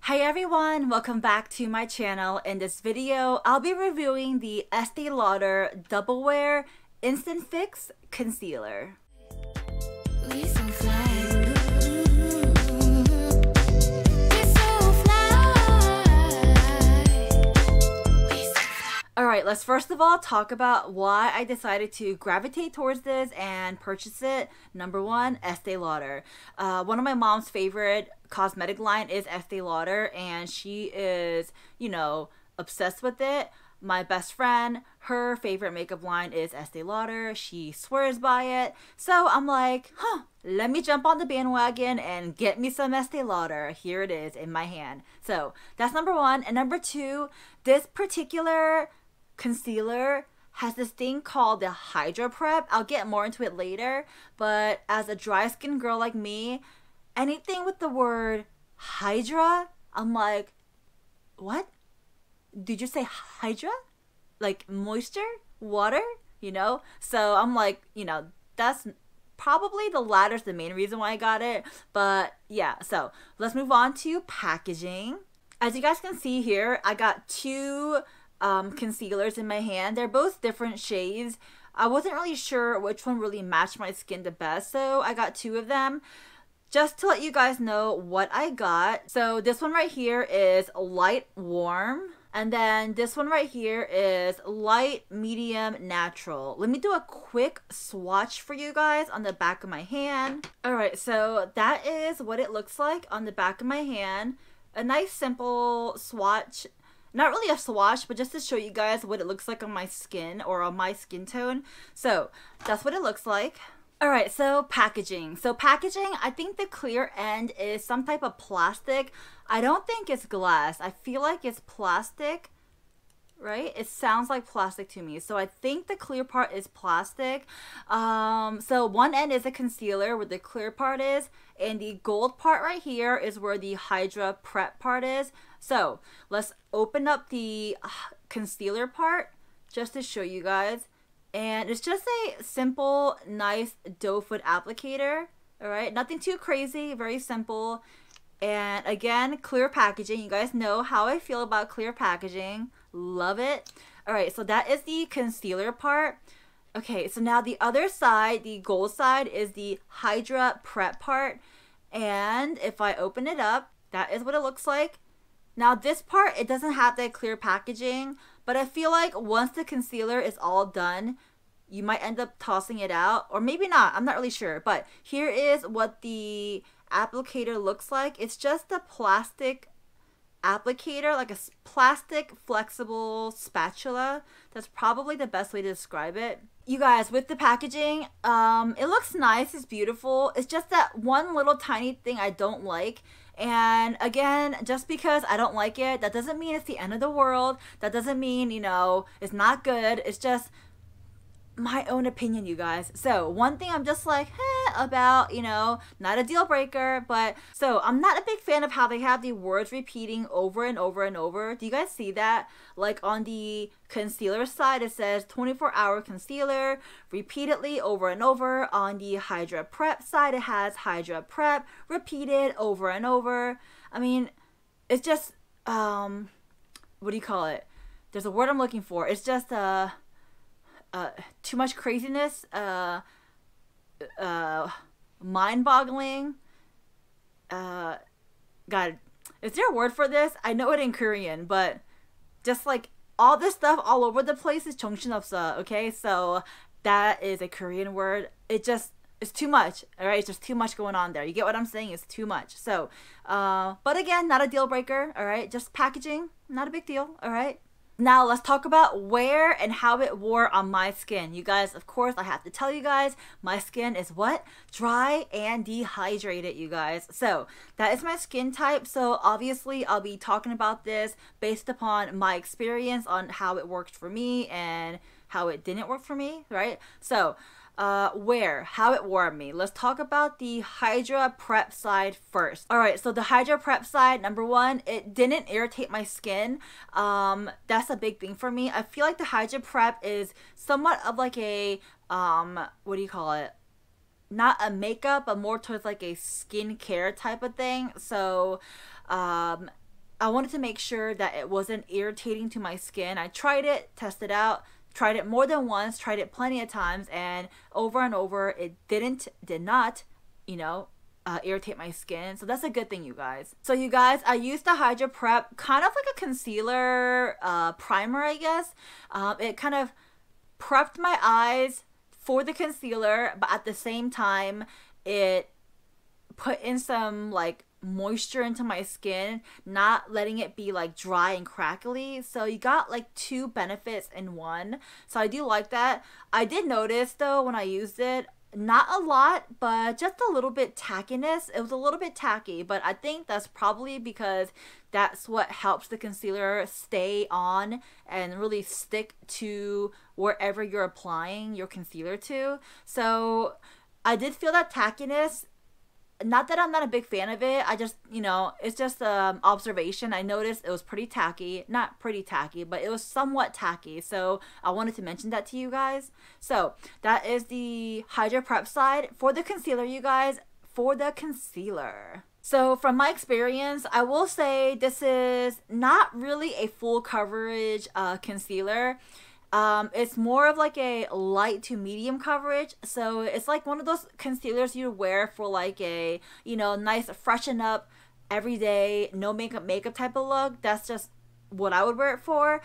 Hi everyone, welcome back to my channel. In this video, I'll be reviewing the Estée Lauder Double Wear Instant Fix Concealer. Alright, let's first of all talk about why I decided to gravitate towards this and purchase it. Number one, Estée Lauder. One of my mom's favorite cosmetic line is Estée Lauder, and she is, obsessed with it. My best friend, her favorite makeup line is Estée Lauder. She swears by it. So I'm like, let me jump on the bandwagon and get me some Estée Lauder. Here it is in my hand. So that's number one. And number two, this particular concealer has this thing called the Hydra Prep. I'll get more into it later, but as a dry skin girl like me, anything with the word Hydra, I'm like, what? Did you say Hydra? Like moisture? Water? So I'm like, that's probably the latter's the main reason why I got it. But yeah, so let's move on to packaging. As you guys can see here, I got two concealers in my hand. They're both different shades. I wasn't really sure which one really matched my skin the best, so I got two of them just to let you guys know what I got. So this one right here is light warm, and then this one right here is light medium natural. Let me do a quick swatch for you guys on the back of my hand. Alright, so that is what it looks like on the back of my hand. A nice simple swatch. Not really a swatch, but just to show you guys what it looks like on my skin or on my skin tone. So that's what it looks like. Alright, so packaging. I think the clear end is some type of plastic. I don't think it's glass. I feel like it's plastic, right? It sounds like plastic to me. So I think the clear part is plastic. So one end is a concealer where the clear part is, and the gold part right here is where the Hydra Prep part is. So let's open up the concealer part just to show you guys. And it's just a simple, nice doe foot applicator. Alright, nothing too crazy, very simple. And again, clear packaging. You guys know how I feel about clear packaging. Love it. Alright, so that is the concealer part. Okay, so now the other side, the gold side, is the Hydra Prep part. And if I open it up, that is what it looks like. Now this part, it doesn't have that clear packaging, but I feel like once the concealer is all done, you might end up tossing it out, or maybe not. I'm not really sure, but here is what the applicator looks like. It's just a plastic applicator, like a plastic flexible spatula. That's probably the best way to describe it. You guys, with the packaging, it looks nice, it's beautiful. It's just that one little tiny thing I don't like. And again, just because I don't like it, that doesn't mean it's the end of the world. That doesn't mean, it's not good. It's just my own opinion, you guys. So one thing I'm just like about, not a deal breaker, but so I'm not a big fan of how they have the words repeating over and over and over. Do you guys see that? Like on the concealer side, it says 24-hour concealer repeatedly over and over. On the Hydra Prep side, it has Hydra Prep repeated over and over. I mean, it's just what do you call it? There's a word I'm looking for. It's just too much craziness, mind-boggling. God, is there a word for this? I know it in Korean, but just like all this stuff all over the place is 정신없어, okay? So that is a Korean word. It's too much, all right? It's just too much going on there. You get what I'm saying? It's too much. So, but again, not a deal breaker, all right? Just packaging, not a big deal, all right? Now let's talk about where and how it wore on my skin. You guys, of course, I have to tell you guys, my skin is what? Dry and dehydrated, you guys. So that is my skin type. So obviously I'll be talking about this based upon my experience on how it worked for me and how it didn't work for me, right? So how it wore on me. Let's talk about the Hydra Prep side first. Alright, so the Hydra Prep side, number one, it didn't irritate my skin. That's a big thing for me. I feel like the Hydra Prep is somewhat of like a, what do you call it? Not a makeup, but more towards like a skincare type of thing. So, I wanted to make sure that it wasn't irritating to my skin. I tried it, tested out, tried it more than once, tried it plenty of times, and over, it did not, you know, irritate my skin. So that's a good thing, you guys. So you guys, I used the Hydra Prep, kind of like a concealer primer, I guess. It kind of prepped my eyes for the concealer, but at the same time, it put in some like moisture into my skin, not letting it be like dry and crackly. So you got like two benefits in one. So I do like that. I did notice though when I used it, not a lot, but just a little bit tackiness. It was a little bit tacky, but I think that's probably because that's what helps the concealer stay on and really stick to wherever you're applying your concealer to. So I did feel that tackiness. Not that I'm not a big fan of it. I just, you know, it's just observation. I noticed it was pretty tacky. Not pretty tacky, but it was somewhat tacky. So I wanted to mention that to you guys. So that is the Hydra Prep side. For the concealer, you guys, for the concealer. So from my experience, I will say this is not really a full coverage concealer. It's more of like a light to medium coverage. So it's like one of those concealers you wear for like a, you know, nice freshen up everyday, no makeup type of look. That's just what I would wear it for.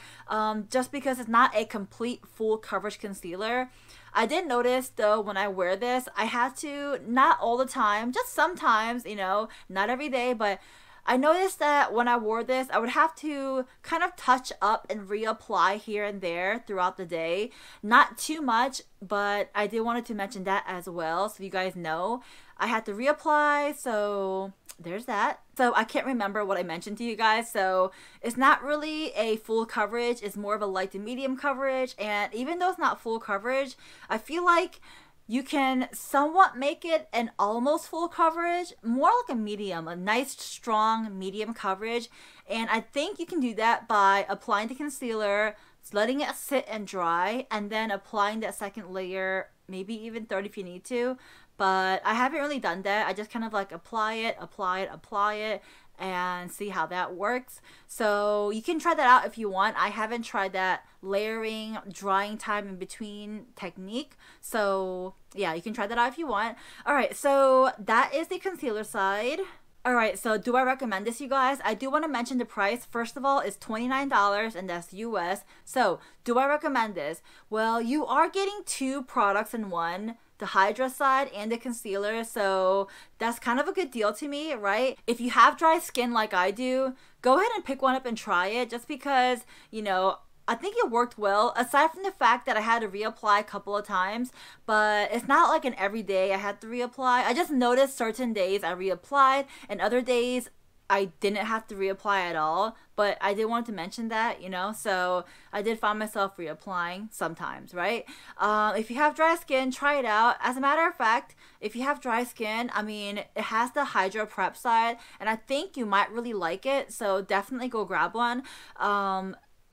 Just because it's not a complete full coverage concealer. I did notice though when I wear this, I had to, not all the time, just sometimes, you know, not every day, but I noticed that when I wore this, I would have to kind of touch up and reapply here and there throughout the day. Not too much, but I did wanted to mention that as well, so you guys know. I had to reapply, so there's that. So I can't remember what I mentioned to you guys, so it's not really a full coverage. It's more of a light to medium coverage, and even though it's not full coverage, I feel like you can somewhat make it an almost full coverage, more like a medium, a nice strong medium coverage. And I think you can do that by applying the concealer, letting it sit and dry, and then applying that second layer, maybe even third if you need to. But I haven't really done that. I just kind of like apply it, and see how that works. So you can try that out if you want. I haven't tried that layering, drying time in between technique. So yeah, you can try that out if you want. All right, so that is the concealer side. All right, so do I recommend this, you guys? I do want to mention the price. First of all, it's $29, and that's US. So do I recommend this? Well, you are getting two products in one, the Hydra side and the concealer, so that's kind of a good deal to me, right? If you have dry skin like I do, go ahead and pick one up and try it, just because, you know, I think it worked well, aside from the fact that I had to reapply a couple of times, but it's not like an everyday I had to reapply. I just noticed certain days I reapplied and other days I didn't have to reapply at all, but I did want to mention that, you know, so I did find myself reapplying sometimes, right? If you have dry skin, try it out. As a matter of fact, if you have dry skin, I mean, it has the Hydra Prep side, and I think you might really like it, so definitely go grab one.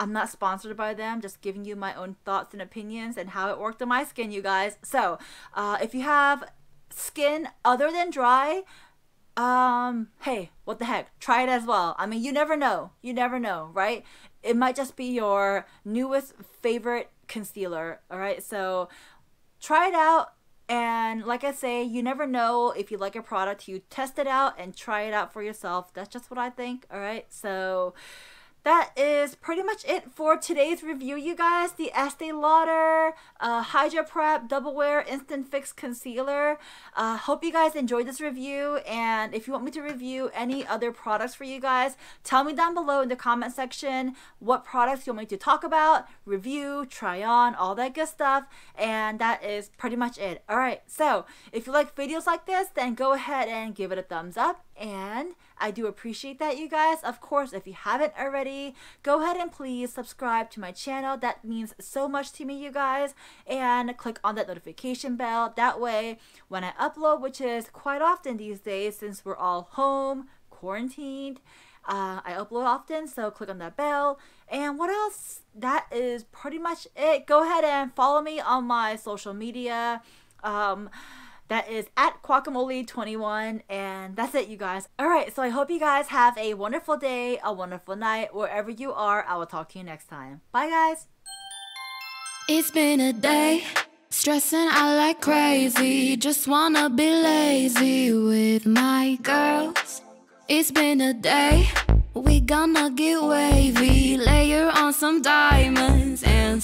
I'm not sponsored by them, just giving you my own thoughts and opinions and how it worked on my skin, you guys. So, if you have skin other than dry, hey, what the heck, try it as well. I mean, you never know, right? It might just be your newest favorite concealer, all right? So try it out, and like I say, you never know if you like a product. You test it out and try it out for yourself. That's just what I think, all right? So that is pretty much it for today's review, you guys. The Estee Lauder Hydra Prep Double Wear Instant Fix Concealer. Hope you guys enjoyed this review, and if you want me to review any other products for you guys, tell me down below in the comment section what products you want me to talk about, review, try on, all that good stuff, and that is pretty much it. Alright, so if you like videos like this, then go ahead and give it a thumbs up, and I do appreciate that, you guys. Of course, if you haven't already, go ahead and please subscribe to my channel. That means so much to me, you guys. And click on that notification bell. That way, when I upload, which is quite often these days since we're all home, quarantined, I upload often, so click on that bell. And what else? That is pretty much it. Go ahead and follow me on my social media. That is at Guacamole21. And that's it, you guys. Alright, so I hope you guys have a wonderful day, a wonderful night, wherever you are. I will talk to you next time. Bye, guys. It's been a day, stressing out like crazy. Just wanna be lazy with my girls. It's been a day, we gonna get wavy. Layer on some diamonds and